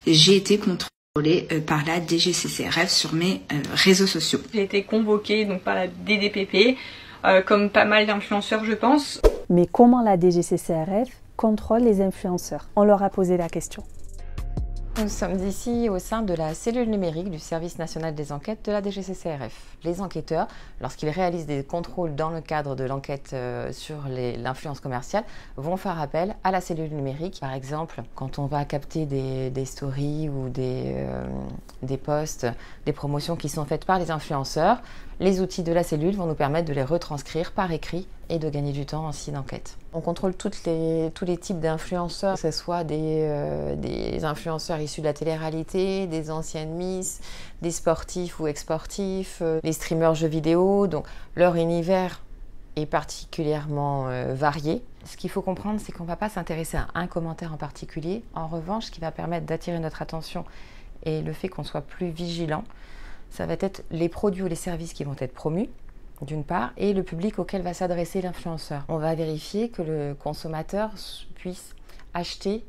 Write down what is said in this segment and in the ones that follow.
j'ai été contrôlée par la DGCCRF sur mes réseaux sociaux. J'ai été convoquée donc, par la DDPP, comme pas mal d'influenceurs je pense. Mais comment la DGCCRF contrôle les influenceurs? On leur a posé la question. Nous sommes ici au sein de la cellule numérique du Service national des enquêtes de la DGCCRF. Les enquêteurs, lorsqu'ils réalisent des contrôles dans le cadre de l'enquête sur l'influence commerciale, vont faire appel à la cellule numérique. Par exemple, quand on va capter des stories ou des posts, des promotions qui sont faites par les influenceurs, les outils de la cellule vont nous permettre de les retranscrire par écrit et de gagner du temps aussi d'enquête. On contrôle tous les types d'influenceurs, que ce soit des influenceurs issus de la télé-réalité, des anciennes Miss, des sportifs ou ex-sportifs, les streamers jeux vidéo. Donc leur univers est particulièrement varié. Ce qu'il faut comprendre, c'est qu'on ne va pas s'intéresser à un commentaire en particulier. En revanche, ce qui va permettre d'attirer notre attention et le fait qu'on soit plus vigilant, ça va être les produits ou les services qui vont être promus, d'une part, et le public auquel va s'adresser l'influenceur. On va vérifier que le consommateur puisse acheter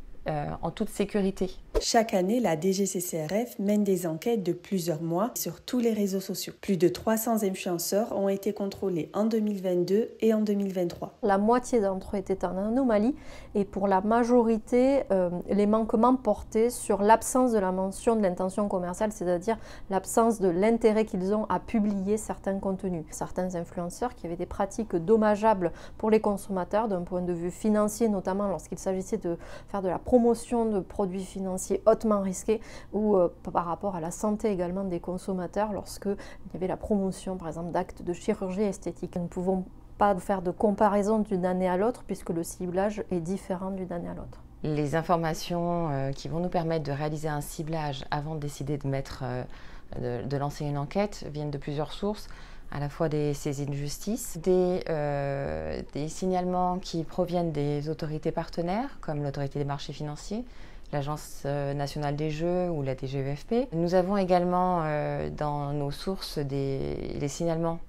en toute sécurité. Chaque année, la DGCCRF mène des enquêtes de plusieurs mois sur tous les réseaux sociaux. Plus de 300 influenceurs ont été contrôlés en 2022 et en 2023. La moitié d'entre eux étaient en anomalie et pour la majorité, les manquements portaient sur l'absence de la mention de l'intention commerciale, c'est-à-dire l'absence de l'intérêt qu'ils ont à publier certains contenus. Certains influenceurs qui avaient des pratiques dommageables pour les consommateurs d'un point de vue financier, notamment lorsqu'il s'agissait de faire de la promotion de produits financiers hautement risqués ou par rapport à la santé également des consommateurs lorsqu'il y avait la promotion par exemple d'actes de chirurgie esthétique. Nous ne pouvons pas faire de comparaison d'une année à l'autre puisque le ciblage est différent d'une année à l'autre. Les informations qui vont nous permettre de réaliser un ciblage avant de décider de lancer une enquête viennent de plusieurs sources, à la fois des saisies de justice, des signalements qui proviennent des autorités partenaires comme l'autorité des marchés financiers, l'Agence nationale des jeux ou la DGEFP. Nous avons également dans nos sources les signalements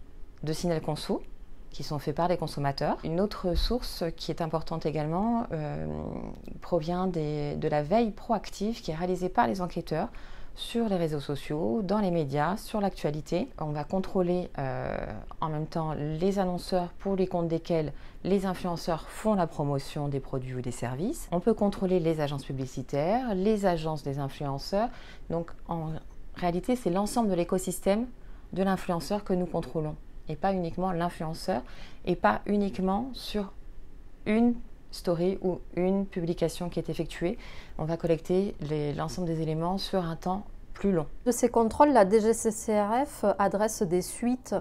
de Signal Conso qui sont faits par les consommateurs. Une autre source qui est importante également provient de la veille proactive qui est réalisée par les enquêteurs sur les réseaux sociaux, dans les médias, sur l'actualité. On va contrôler en même temps les annonceurs pour les comptes desquels les influenceurs font la promotion des produits ou des services. On peut contrôler les agences publicitaires, les agences des influenceurs. Donc en réalité, c'est l'ensemble de l'écosystème de l'influenceur que nous contrôlons et pas uniquement l'influenceur et pas uniquement sur une story ou une publication qui est effectuée. On va collecter l'ensemble des éléments sur un temps plus long. De ces contrôles, la DGCCRF adresse des suites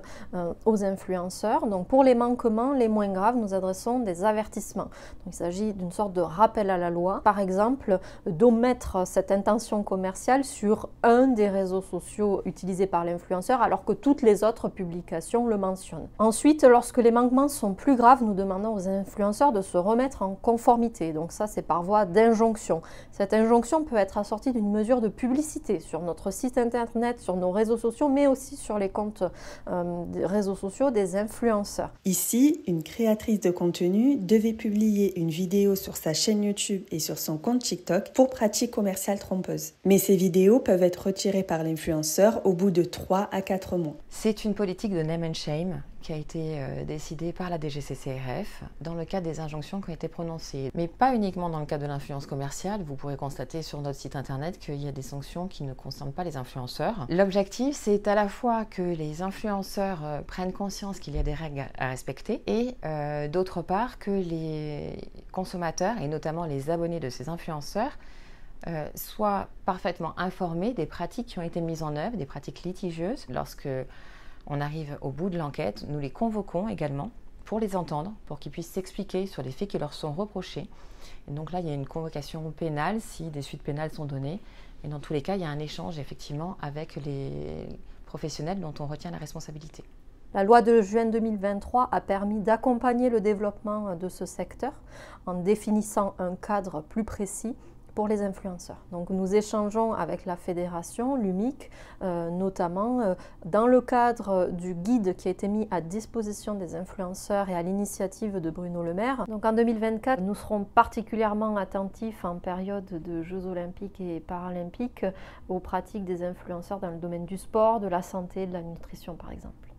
aux influenceurs. Donc pour les manquements les moins graves, nous adressons des avertissements. Donc il s'agit d'une sorte de rappel à la loi. Par exemple, d'omettre cette intention commerciale sur un des réseaux sociaux utilisés par l'influenceur alors que toutes les autres publications le mentionnent. Ensuite, lorsque les manquements sont plus graves, nous demandons aux influenceurs de se remettre en conformité. Donc ça, c'est par voie d'injonction. Cette injonction peut être assortie d'une mesure de publicité sur notre site internet, sur nos réseaux sociaux, mais aussi sur les comptes des réseaux sociaux des influenceurs. Ici, une créatrice de contenu devait publier une vidéo sur sa chaîne YouTube et sur son compte TikTok pour pratiques commerciales trompeuses. Mais ces vidéos peuvent être retirées par l'influenceur au bout de 3 à 4 mois. C'est une politique de name and shame qui a été décidée par la DGCCRF dans le cadre des injonctions qui ont été prononcées. Mais pas uniquement dans le cadre de l'influence commerciale. Vous pourrez constater sur notre site internet qu'il y a des sanctions qui ne concernent pas les influenceurs. L'objectif, c'est à la fois que les influenceurs prennent conscience qu'il y a des règles à respecter et d'autre part que les consommateurs et notamment les abonnés de ces influenceurs soient parfaitement informés des pratiques qui ont été mises en œuvre, des pratiques litigieuses. Lorsque on arrive au bout de l'enquête, nous les convoquons également pour les entendre, pour qu'ils puissent s'expliquer sur les faits qui leur sont reprochés. Et donc là, il y a une convocation pénale si des suites pénales sont données. Et dans tous les cas, il y a un échange effectivement avec les professionnels dont on retient la responsabilité. La loi de juin 2023 a permis d'accompagner le développement de ce secteur en définissant un cadre plus précis pour les influenceurs. Donc nous échangeons avec la fédération, l'UMIC, notamment dans le cadre du guide qui a été mis à disposition des influenceurs et à l'initiative de Bruno Le Maire. Donc en 2024, nous serons particulièrement attentifs en période de Jeux olympiques et paralympiques aux pratiques des influenceurs dans le domaine du sport, de la santé, de la nutrition par exemple.